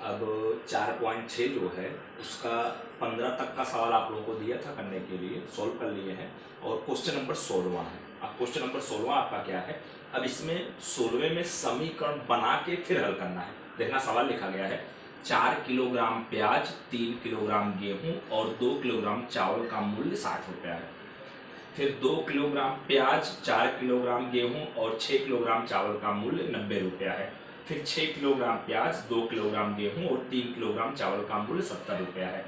अब 4.6 जो है उसका 15 तक का सवाल आप लोगों को दिया था करने के लिए, सॉल्व कर लिए हैं और क्वेश्चन नंबर 16 है। अब क्वेश्चन नंबर 16 आपका क्या है, अब इसमें 16वें में समीकरण बना के फिर हल करना है। देखना सवाल लिखा गया है 4 किलोग्राम प्याज, 3 किलोग्राम गेहूं और 2 किलोग्राम चावल का मूल्य 60 रुपया है। फिर 2 किलोग्राम प्याज, 4 किलोग्राम गेहूं और 6 किलोग्राम चावल का मूल्य 90 रुपया है। फिर 6 किलोग्राम प्याज, 2 किलोग्राम गेहूं और 3 किलोग्राम चावल का मूल्य 70 रुपया है।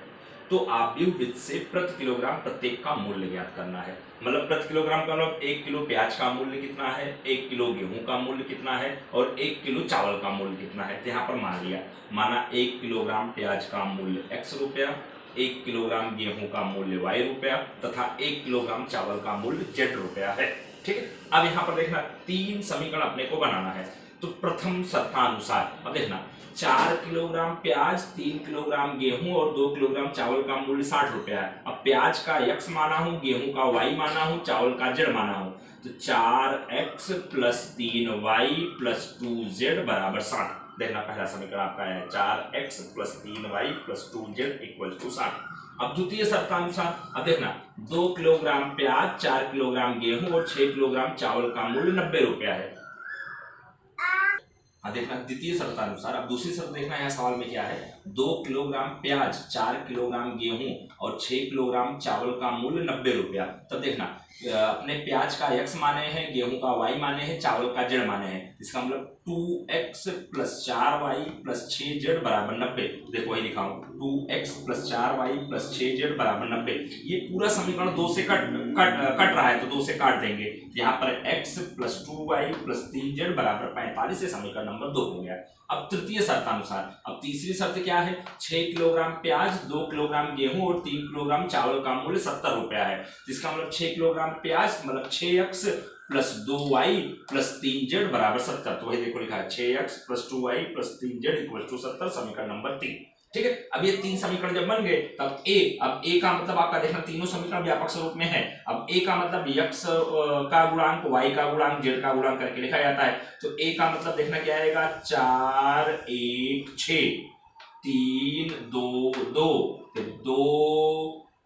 तो आव्यूह विधि से प्रति किलोग्राम प्रत्येक का मूल्य ज्ञात करना है। मतलब प्रति किलोग्राम का मतलब 1 किलो प्याज का मूल्य कितना है, 1 किलो गेहूं का मूल्य कितना है और 1 किलो चावल का मूल्य कितना है। तो यहाँ पर मान लिया, माना 1 किलोग्राम प्याज का मूल्य x रुपया, 1 किलोग्राम गेहूं का मूल्य y रुपया तथा 1 किलोग्राम चावल का मूल्य z रुपया है। ठीक है। अब यहाँ पर देखना 3 समीकरण अपने को बनाना है। तो प्रथम शर्तानुसार अब देखना 4 किलोग्राम प्याज, 3 किलोग्राम गेहूं और 2 किलोग्राम चावल का मूल्य 60 रुपया है। अब प्याज का x माना हूं, गेहूं का y माना हूं, चावल का z माना हूं। तो 4x plus 3y plus 2z बराबर 60। देखना पहला समीकरण आपका है 4x plus 3y plus 2z equal to 60। अब द्वितीय शर्तानुसार अब देखना 2 किलोग्राम प्याज, 4 किलोग्राम गेहूं और 6 किलोग्राम चावल का मूल्य 90 रुपया है। देखना द्वितीय शर्तानुसार अब दूसरी शर्त देखना यहाँ सवाल में क्या है, 2 किलोग्राम प्याज, 4 किलोग्राम गेहूं और 6 किलोग्राम चावल का मूल्य 90 रुपया। तब देखना अपने प्याज का x माने हैं, गेहूं का y माने हैं, चावल का z माने हैं। इसका मतलब 2x plus 4y plus 6z बराबर 90। देखो वही लिखा हूं 2x plus 4y plus 6z बराबर 90। ये पूरा समीकरण 2 से कट रहा है तो 2 से काट देंगे। यहाँ पर x plus 2y plus 3z बराबर 45 से समीकरण नंबर 2 हो गया। अब तृतीय शर्तानुसार अब तीसरी शर्त क्या है, 6 किलोग्राम प्याज, 2 किलोग्राम गेहूं और 3 किलोग्राम चावल का मूल्य 70 रुपया है। जिसका मतलब 6 किलोग्राम प्याज मतलब 6x plus 2y plus 3z बराबर 70। तो वही देखो लिखा है 6x plus 2y plus 3z equal to 70, समीकरण नंबर 3। ठीक है। अब ये 3 समीकरण जब बन गए तब अब a का मतलब आपका देखना तीनों समीकरण व्यापक स्वरूप में है। अब a का मतलब x का गुणांक, y का गुणांक, z का गुणांक करके लिखा जाता है। तो a का मतलब देखना क्या आएगा 4 1 6 3 2 2 2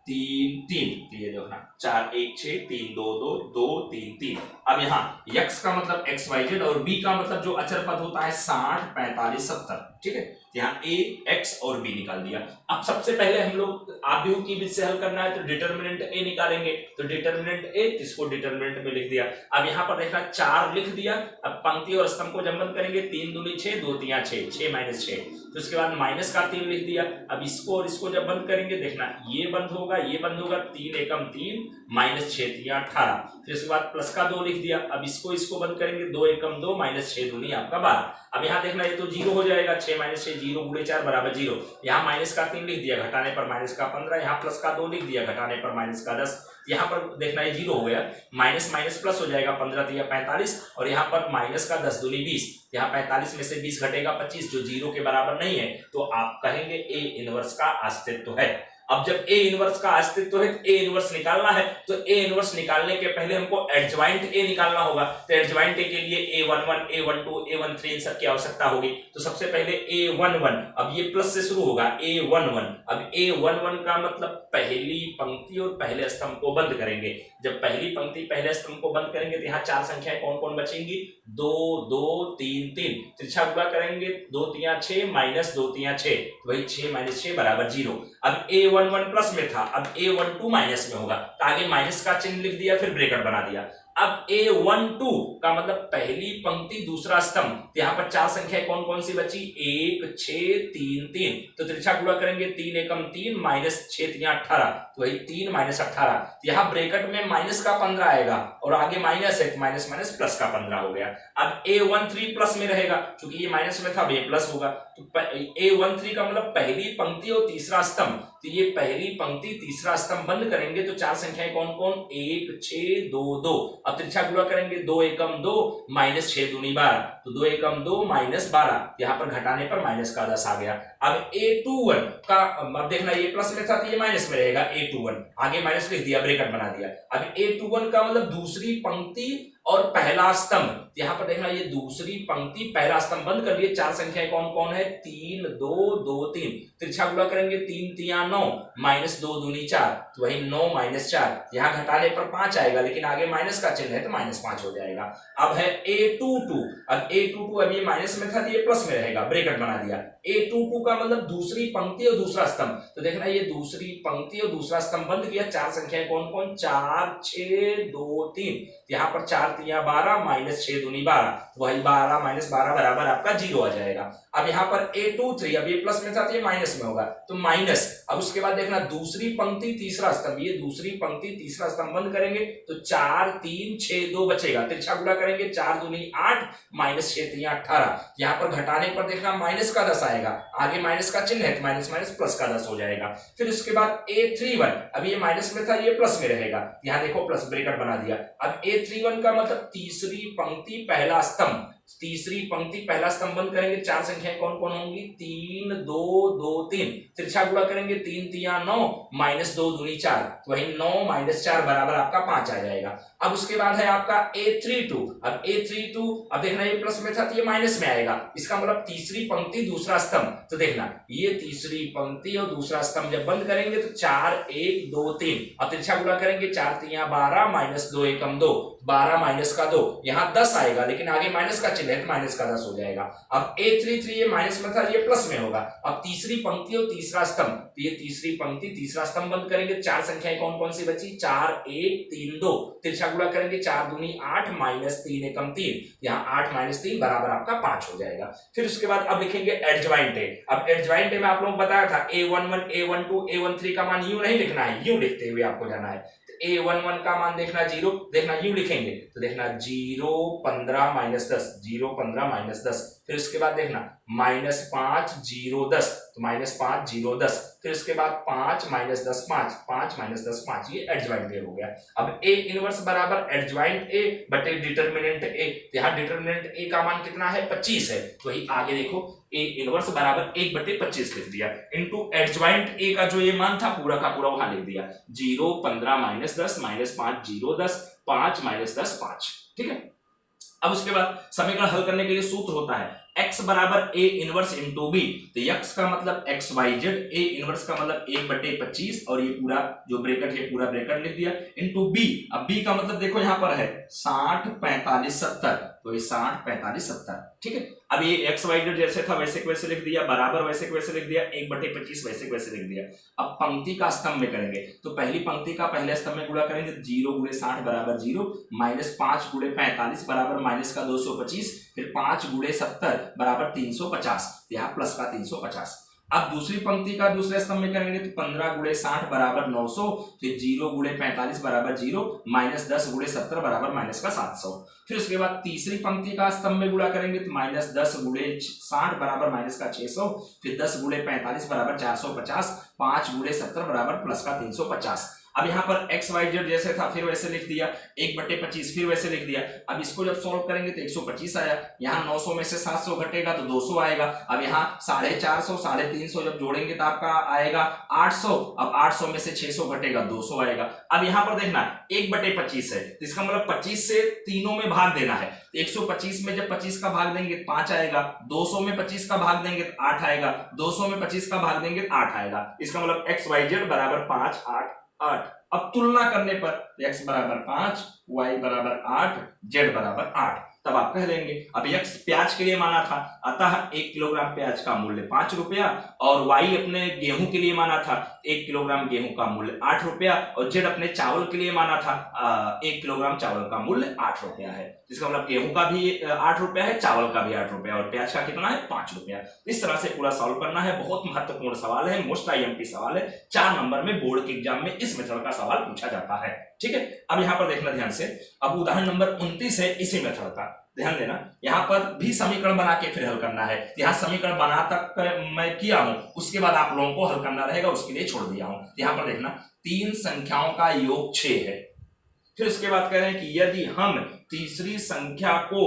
3 3। ये देखना 4 1 6 3 2 2 2 3 3। अब यहाँ x का मतलब x y z और b का मतलब जो अचर पद होता है 60 45 70। ठीक है। यहाँ a x और b निकाल दिया। अब सबसे पहले हम लोग आव्यूह की विधि से हल करना है तो डिटर्मिनेंट a निकालेंगे। तो डिटर्मिनेंट a इसको डिटर्मिनेंट में लिख दिया। अब यहाँ पर देखना 4 लिख दिया। अब पंक्ति और स्तंभ को जब बंद करेंगे 3 दूनी 6 2 तिया 6 6 माइनस 6। तो उसके बाद माइनस का 3 लिख दिया। अब इसको और इसको जब बंद करेंगे देखना ये बंद होगा, ये बंद होगा, 3 एकम 3 माइनस 6 तिया 18। फिर उसके बाद प्लस का 2 लिख दिया। अब इसको इसको बंद करेंगे 2 एकम 2 माइनस 6 दूनी आपका 12। अब यहाँ देखना ये तो 0 हो जाएगा, 6 माइनस 6 0 गुणे 4 बराबर 0। यहाँ माइनस का 3 लिख दिया, घटाने पर माइनस का 15। यहाँ प्लस का 2 लिख दिया, घटाने पर माइनस का 10। यहाँ पर देखना ये 0 हो गया, माइनस माइनस प्लस हो जाएगा, 15 तिया 45 और यहाँ पर माइनस का 10 दूनी 20। यहाँ 45 में से 20 घटेगा 25 जो 0 के बराबर नहीं है। तो आप कहेंगे a इनवर्स का अस्तित्व है। अब जब a इनवर्स का अस्तित्व है तो a इनवर्स निकालना है। तो a इनवर्स निकालने के पहले हमको एडजॉइंट a निकालना होगा। तो एडजॉइंट a के लिए a11 a12 a13 इन सब की आवश्यकता होगी। तो सबसे पहले a11, अब ये प्लस से शुरू होगा a11। अब a11 का मतलब पहली पंक्ति और पहले स्तंभ को बंद करेंगे। जब पहली पंक्ति पहले स्तंभ को बंद करेंगे तो यहाँ 4 संख्याएं कौन कौन बचेंगी, 2 2 3 3। तिरछा गुणा करेंगे 2 तिया 6 माइनस 2 तिया 6, वही 6 माइनस 6 बराबर 0। अब a11 प्लस में था, अब a12 माइनस में होगा तो आगे माइनस का चिन्ह लिख दिया, फिर ब्रैकेट बना दिया। अब a12 का मतलब पहली पंक्ति दूसरा स्तंभ। तो यहाँ पर 4 संख्याएं कौन कौन सी बची, 1 6 3 3। तो तिरछा गुणा करेंगे 3 एकम 3 माइनस 6 तिया 18, तो वही 3 माइनस 18। तो यहाँ ब्रैकेट में माइनस का 15 आएगा और आगे माइनस है, माइनस माइनस प्लस का 15 हो गया। अब a13 प्लस में रहेगा, क्योंकि ये माइनस में था, अब ये प्लस होगा। तो a13 का मतलब पहली पंक्ति और तीसरा स्तंभ। तो ये पहली पंक्ति तीसरा स्तंभ बंद करेंगे तो 4 संख्याएं कौन कौन, 1 6 2 2। अब तिरछा गुणा करेंगे 2 एकम 2 माइनस 6 दूनी 12, तो 2 एकम 2 माइनस 12। यहाँ पर घटाने पर माइनस का 10 आ गया। अब a21 का अब देखना ये प्लस में था तो ये माइनस में रहेगा, a21 आगे माइनस लिख दिया, ब्रैकेट बना दिया। अब a21 का मतलब दूसरी पंक्ति और पहला स्तंभ, यहाँ पर देखना ये दूसरी पंक्ति पहला स्तंभ बंद कर लिए। चार संख्याएं कौन कौन है, 3 2 2 3, तिरछा गुणा करेंगे 3 3 9 माइनस 2 दूनी 4, तो वही 9 माइनस 4, यहाँ घटाने पर 5 आएगा लेकिन आगे माइनस का चिन्ह है तो माइनस 5 हो जाएगा। अब है A22, अब A22 अब ये माइनस में था तो ये प्लस में रहेगा, ब्रैकेट बना दिया। A22 का मतलब दूसरी पंक्ति और दूसरा स्तंभ, तो देखना ये दूसरी पंक्ति और दूसरा स्तंभ बंद किया। चार संख्याएं कौन कौन, 4 6 2 3, यहाँ पर 4 3 12 माइनस 6 दूनी 12, वही 12 माइनस 12 बराबर आपका 0 आ जाएगा। अब यहाँ पर A23, अब ये प्लस में था तो ये माइनस में होगा तो माइनस। अब उसके बाद देखना दूसरी पंक्ति तीसरा स्तंभ, ये दूसरी पंक्ति तीसरा स्तंभ बंद करेंगे तो 4 3 6 2 बचेगा, तिरछा गुणा करेंगे 4 दूनी 8 माइनस 6 3 18, यहाँ पर घटाने पर देखना माइनस का 10 आएगा, आगे माइनस का चिन्ह है तो माइनस माइनस प्लस का 10 हो जाएगा। फिर उसके बाद A31, अब ये माइनस में था ये प्लस में रहेगा, यहाँ देखो प्लस ब्रैकेट बना दिया। अब A31 का मतलब तीसरी पंक्ति पहला स्तंभ, तीसरी पंक्ति पहला स्तंभ बंद करेंगे। चार संख्याएं कौन कौन होंगी, 3 2 2 3, तिरछा गुणा करेंगे 3 3 9 माइनस 2 दूनी 4, तो वही 9 माइनस 4 बराबर आपका 5 आ जाएगा। अब उसके बाद है आपका A32, अब A32 अब देखना ये प्लस में था तो ये माइनस में आएगा, इसका मतलब तीसरी पंक्ति दूसरा स्तंभ, तो देखना ये तीसरी पंक्ति और दूसरा स्तंभ जब बंद करेंगे तो 4 1 2 3, अब तिरछा गुणा करेंगे 4 3 12 माइनस 2 1 2, 12 माइनस का 2, यहाँ 10 आएगा लेकिन आगे माइनस का चिन्ह है तो माइनस का 10 हो जाएगा। अब A33 ये माइनस में था ये प्लस में होगा। अब तीसरी पंक्ति और तीसरा स्तंभ, तो ये तीसरी पंक्ति तीसरा स्तंभ बंद करेंगे। चार संख्याएं कौन कौन सी बची, 4 1 3 2, तिरछा गुणा करेंगे 4 दूनी 8 माइनस 3 1 3, यहाँ 8 माइनस 3 बराबर आपका 5 हो जाएगा। फिर उसके बाद अब लिखेंगे एडजॉइंट ए। अब एडजॉइंट ए में आप लोगों को बताया था A11 A12 A13 का मान यूं नहीं लिखना है, यूं लिखते हुए आपको जाना है। A11 का मान देखना 0, देखना यूं लिखेंगे तो देखना 0 15 माइनस 10, 0 15 माइनस 10, फिर उसके बाद देखना माइनस 5 0 10, तो माइनस 5 0 10, फिर उसके बाद 5 माइनस 10 5, 5 माइनस 10 5, ये एडजॉइंट ए हो गया। अब A इनवर्स बराबर एडजॉइंट ए बटे डिटरमिनेंट ए, यहाँ डिटरमिनेंट ए का मान कितना है 25 है, तो वही आगे देखो A इनवर्स बराबर 1 बटे 25 लिख दिया, इनटू एडजॉइंट ए का जो ये मान था पूरा का पूरा वहां लिख दिया, 0 15 माइनस 10 माइनस 5 0 10 5 माइनस 10 5, ठीक है। अब उसके बाद समीकरण हल करने के लिए सूत्र होता है x बराबर a इनवर्स इंटू बी, तो x का मतलब x y z, a inverse का मतलब 1 बटे 25 और ये पूरा जो ब्रैकेट है पूरा ब्रैकेट लिख दिया, इंटू b। अब b का मतलब देखो यहाँ पर है 60 45 70, तो ये 60 45 70, ठीक है। अब ये एक्स वाई जेड जैसे था वैसे के वैसे लिख दिया, बराबर वैसे के वैसे लिख दिया, 1 बटे 25 वैसे के वैसे लिख दिया। अब पंक्ति का स्तंभ में करेंगे तो पहली पंक्ति का पहले स्तंभ में गुणा करेंगे, 0 गुणे 60 बराबर 0, माइनस 5 गुणे 45 बराबर माइनस का 225, फिर 5 गुणे 70 बराबर 350, यहाँ प्लस का 350। अब दूसरी पंक्ति का दूसरे स्तंभ में करेंगे तो 15 गुणे 60 बराबर 900, फिर 0 गुणे 45 बराबर 0, माइनस 10 गुणे 70 बराबर माइनस का 700। फिर उसके बाद तीसरी पंक्ति का स्तंभ में गुणा करेंगे तो माइनस 10 गुणे 60 बराबर माइनस का 600, फिर 10 गुणे 45 बराबर 450, 5 गुणे 70 बराबर प्लस का 350। अब यहाँ पर एक्स वाई जेड जैसे था फिर वैसे लिख दिया, 1 बटे 25 फिर वैसे लिख दिया। अब इसको जब सॉल्व करेंगे तो 125 आया, यहाँ 900 में से 700 घटेगा तो 200 आएगा। अब यहाँ 450 350 जब जोड़ेंगे तो आपका आएगा 800, अब 800 में से 600 घटेगा 200 आएगा। अब यहाँ पर देखना 1 बटे 25 है, इसका मतलब 25 से तीनों में भाग देना है, 125 में जब 25 का भाग देंगे 5 आएगा, 200 में 25 का भाग देंगे 8 आएगा, 200 में 25 का भाग देंगे 8 आएगा। इसका मतलब एक्स वाई जेड बराबर 5 8 8। अब तुलना करने पर x बराबर 5, y बराबर 8, z बराबर 8, तब आप कह देंगे। अब x प्याज के लिए माना था, अतः 1 किलोग्राम प्याज का मूल्य 5 रुपया, और y अपने गेहूं के लिए माना था 1 किलोग्राम गेहूं का मूल्य 8 रुपया, और z अपने चावल के लिए माना था 1 किलोग्राम चावल का मूल्य 8 रुपया है। इसका मतलब गेहूं का भी 8 रुपया है, चावल का भी 8 रुपया, और प्याज का कितना है 5 रुपया। इस तरह से पूरा सॉल्व करना है, बहुत महत्वपूर्ण सवाल है, मोस्ट आईएमपी सवाल है, 4 नंबर में बोर्ड के एग्जाम में इस मेथड का सवाल पूछा जाता है, ठीक है। अब यहाँ पर देखना ध्यान से, अब उदाहरण नंबर 29 है इसी मेथड का, ध्यान देना। यहाँ पर भी समीकरण बना के फिर हल करना है, यहाँ समीकरण बना तक मैं किया हूं, उसके बाद आप लोगों को हल करना रहेगा, उसके लिए छोड़ दिया हूं। यहाँ पर देखना 3 संख्याओं का योग 6 है, फिर उसके बाद कह रहे हैं कि यदि हम तीसरी संख्या को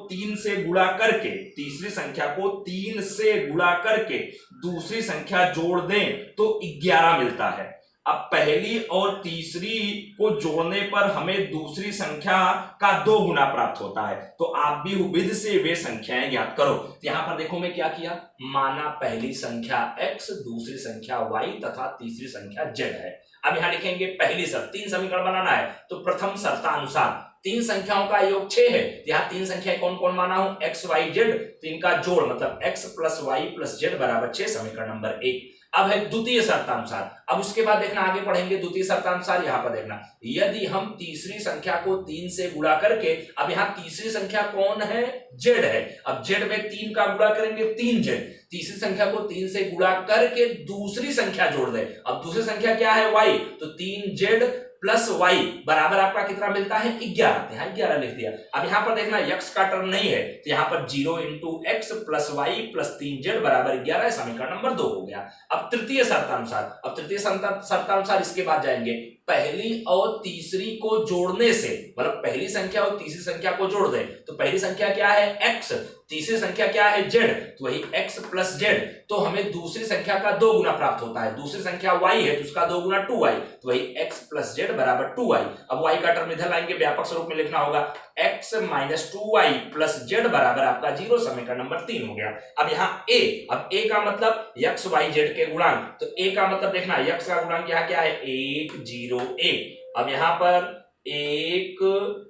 3 से गुणा करके, तीसरी संख्या को 3 से गुणा करके दूसरी संख्या जोड़ दें तो 11 मिलता है। अब पहली और तीसरी को जोड़ने पर हमें दूसरी संख्या का 2 गुना प्राप्त होता है, तो आप भी विधि से वे संख्याएं ज्ञात करो। तो यहां पर देखो मैं क्या किया, माना पहली संख्या x, दूसरी संख्या y तथा तीसरी संख्या z है। अब यहां लिखेंगे पहली शर्त, 3 समीकरण बनाना है, तो प्रथम शर्तानुसार 3 संख्याओं का योग 6 है, यहाँ 3 संख्याएं कौन कौन माना हूं, x y z, तो इनका जोड़ मतलब x plus y plus z बराबर 6, समीकरण नंबर 1। अब है द्वितीय शर्तानुसार, अब उसके बाद देखना आगे पढ़ेंगे द्वितीय शर्तानुसार। यहां पर देखना, यदि हम तीसरी संख्या को 3 से गुणा करके, अब यहां तीसरी संख्या कौन है, z है, अब z में 3 का गुणा करेंगे 3z, तीसरी संख्या को 3 से गुणा करके दूसरी संख्या जोड़ दे, अब दूसरी संख्या क्या है y, तो 3z प्लस y बराबर आपका कितना मिलता है 11, यहाँ 11 लिख दिया। अब यहाँ पर देखना x का टर्म नहीं है, तो यहाँ पर 0 into x plus y plus 3z बराबर 11 है, समीकरण नंबर 2 हो गया। अब तृतीय शर्तानुसार, अब तृतीय शर्तानुसार इसके बाद जाएंगे, पहली और तीसरी को जोड़ने से, मतलब पहली संख्या और तीसरी संख्या को जोड़ दे, तो पहली संख्या क्या है x, तीसरी संख्या क्या है z, तो वही x प्लस z, तो हमें दूसरी संख्या का 2 गुना प्राप्त होता है, दूसरी संख्या y है तो उसका 2 गुना 2y, तो वही x प्लस z बराबर 2y। अब y का टर्म इधर लाएंगे, व्यापक स्वरूप में लिखना होगा x minus 2y plus z बराबर आपका 0, समीकरण नंबर 3 हो गया। अब यहाँ a, अब a का मतलब x y z के गुणांक, तो a का मतलब देखना x का गुणांक यहाँ क्या है 1 0 1, अब यहाँ पर 1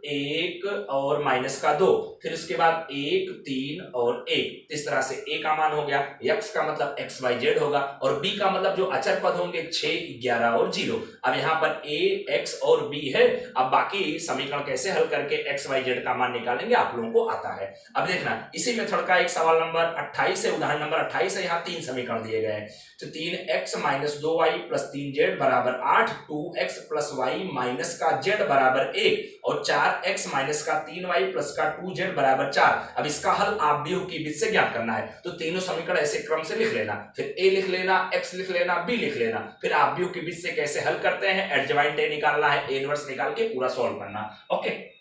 1 और माइनस का 2, फिर उसके बाद 1 3 और 1, इस तरह से a का मान हो गया, x का मतलब x y z होगा, और b का मतलब जो अचर पद होंगे 6 11 और 0। अब यहाँ पर a x और b है, अब बाकी समीकरण कैसे हल करके x y z का मान निकालेंगे आप लोगों को आता है। अब देखना इसी मेथड का एक सवाल नंबर 28 है, उदाहरण नंबर 28 है, यहाँ 3 समीकरण दिए गए हैं, तो 3x minus 2y plus 3z बराबर 8, 2x प्लस y माइनस का z बराबर 1 और 4x माइनस का 3y प्लस का 2z बराबर 4। अब इसका हल आप भी की विधि से ज्ञात करना है, तो तीनों समीकरण ऐसे क्रम से लिख लेना, फिर a लिख लेना, x लिख लेना, b लिख लेना, फिर आप भी की विधि से कैसे हल करते हैं, एडजॉइंट a निकालना है, a इनवर्स निकाल के पूरा सॉल्व करना। ओके।